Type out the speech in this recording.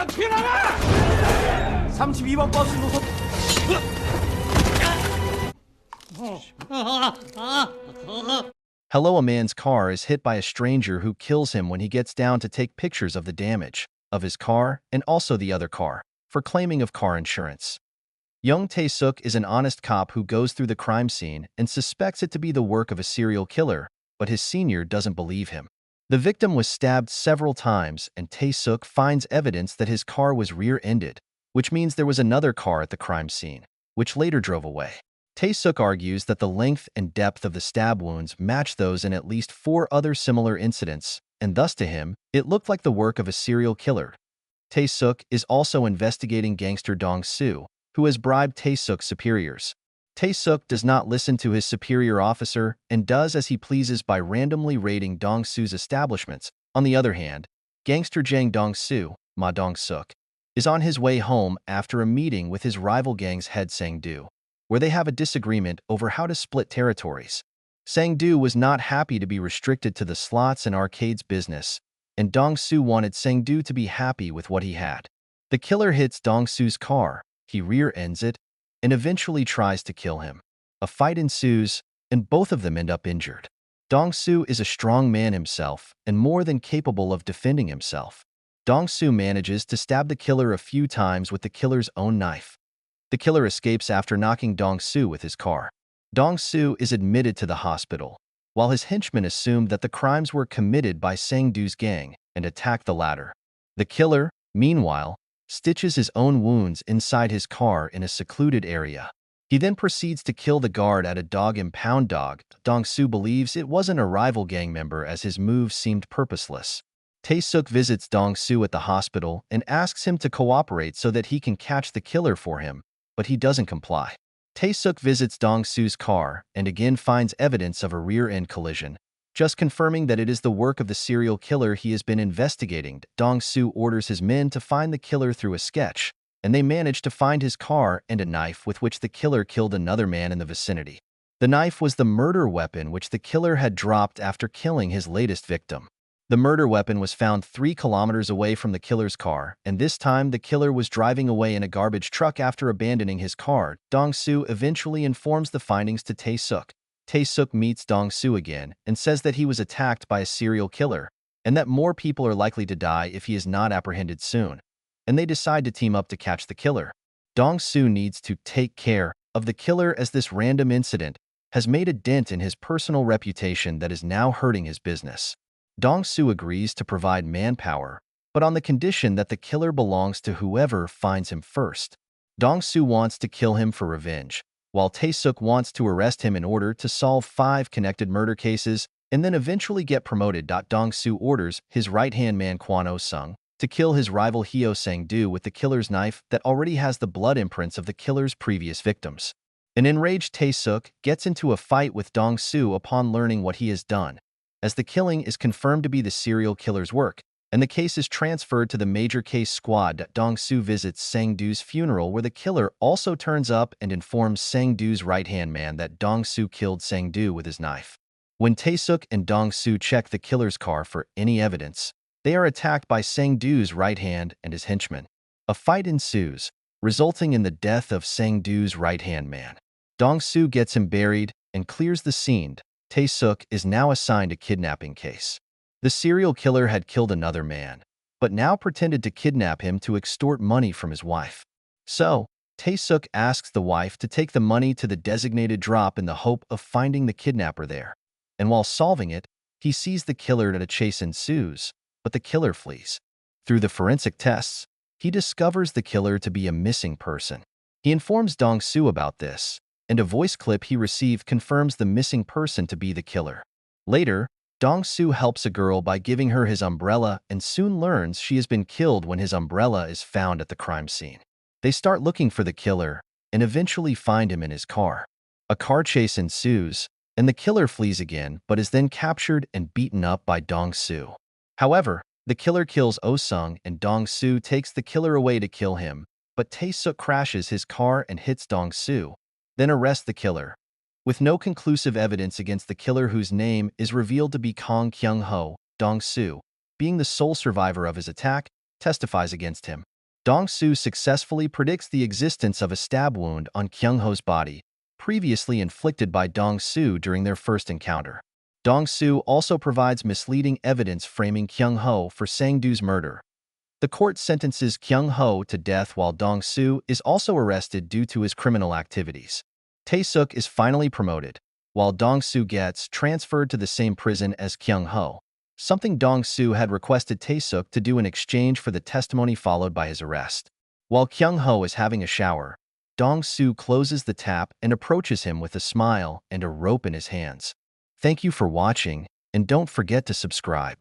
튀어나와! 32번 버스 노선. Hello, a man's car is hit by a stranger who kills him when he gets down to take pictures of the damage of his car and also the other car for claiming of car insurance. Young Tae-suk is an honest cop who goes through the crime scene and suspects it to be the work of a serial killer, but his senior doesn't believe him. The victim was stabbed several times, and Tae-suk finds evidence that his car was rear-ended, which means there was another car at the crime scene, which later drove away. Tae-suk argues that the length and depth of the stab wounds match those in at least 4 other similar incidents, and thus to him, it looked like the work of a serial killer. Tae-suk is also investigating gangster Dong-soo, who has bribed Tae-suk's superiors. Tae-suk does not listen to his superior officer and does as he pleases by randomly raiding Dong-soo's establishments. On the other hand, gangster Jang Dong-soo, Ma Dong-suk, is on his way home after a meeting with his rival gang's head Sang-do, where they have a disagreement over how to split territories. Sang-do was not happy to be restricted to the slots and arcades business, and Dong-soo wanted Sang-do to be happy with what he had. The killer hits Dong-soo's car, he rear-ends it, and eventually tries to kill him. A fight ensues, and both of them end up injured. Dong-soo is a strong man himself and more than capable of defending himself. Dong-soo manages to stab the killer a few times with the killer's own knife. The killer escapes after knocking Dong-soo with his car. Dong-soo is admitted to the hospital, while his henchmen assumed that the crimes were committed by Sang-do's gang and attacked the latter. The killer, meanwhile, stitches his own wounds inside his car in a secluded area. He then proceeds to kill the guard at a dog impound dog. Dong-soo believes it wasn't a rival gang member as his move seemed purposeless. Tae-suk visits Dong-soo at the hospital and asks him to cooperate so that he can catch the killer for him, but he doesn't comply. Tae-suk visits Dong-soo's car and again finds evidence of a rear-end collision, just confirming that it is the work of the serial killer he has been investigating. Dong-soo orders his men to find the killer through a sketch, and they manage to find his car and a knife with which the killer killed another man in the vicinity. The knife was the murder weapon which the killer had dropped after killing his latest victim. The murder weapon was found 3 kilometers away from the killer's car, and this time the killer was driving away in a garbage truck after abandoning his car. Dong-soo eventually informs the findings to Tae-suk. Tae-suk meets Dong-soo again and says that he was attacked by a serial killer and that more people are likely to die if he is not apprehended soon, and they decide to team up to catch the killer. Dong-soo needs to take care of the killer as this random incident has made a dent in his personal reputation that is now hurting his business. Dong-soo agrees to provide manpower, but on the condition that the killer belongs to whoever finds him first. Dong-soo wants to kill him for revenge, while Tae-suk wants to arrest him in order to solve 5 connected murder cases and then eventually get promoted. Dong-soo orders his right-hand man Kwon Oh-sung to kill his rival Hyo Sang-do with the killer's knife that already has the blood imprints of the killer's previous victims. An enraged Tae-suk gets into a fight with Dong-soo upon learning what he has done, as the killing is confirmed to be the serial killer's work, and the case is transferred to the major case squad. Dong-soo visits Sang-do's funeral where the killer also turns up and informs Sang-do's right-hand man that Dong-soo killed Sang-do with his knife. When Tae-suk and Dong-soo check the killer's car for any evidence, they are attacked by Sang-do's right hand and his henchmen. A fight ensues, resulting in the death of Sang-do's right-hand man. Dong-soo gets him buried and clears the scene. Tae-suk is now assigned a kidnapping case. The serial killer had killed another man, but now pretended to kidnap him to extort money from his wife. So, Tae-suk asks the wife to take the money to the designated drop in the hope of finding the kidnapper there. And while solving it, he sees the killer and a chase ensues, but the killer flees. Through the forensic tests, he discovers the killer to be a missing person. He informs Dong-soo about this, and a voice clip he received confirms the missing person to be the killer. Later, Dong-soo helps a girl by giving her his umbrella and soon learns she has been killed when his umbrella is found at the crime scene. They start looking for the killer and eventually find him in his car. A car chase ensues, and the killer flees again but is then captured and beaten up by Dong-soo. However, the killer kills Oh-sung and Dong-soo takes the killer away to kill him, but Tae-suk crashes his car and hits Dong-soo, then arrests the killer. With no conclusive evidence against the killer whose name is revealed to be Kong Kyung-ho, Dong-soo, being the sole survivor of his attack, testifies against him. Dong-soo successfully predicts the existence of a stab wound on Kyung-ho's body, previously inflicted by Dong-soo during their first encounter. Dong-soo also provides misleading evidence framing Kyung-ho for Sang-doo's murder. The court sentences Kyung-ho to death while Dong-soo is also arrested due to his criminal activities. Tae-suk is finally promoted, while Dong-soo gets transferred to the same prison as Kyung-ho, something Dong-soo had requested Tae-suk to do in exchange for the testimony followed by his arrest. While Kyung-ho is having a shower, Dong-soo closes the tap and approaches him with a smile and a rope in his hands. Thank you for watching, and don't forget to subscribe.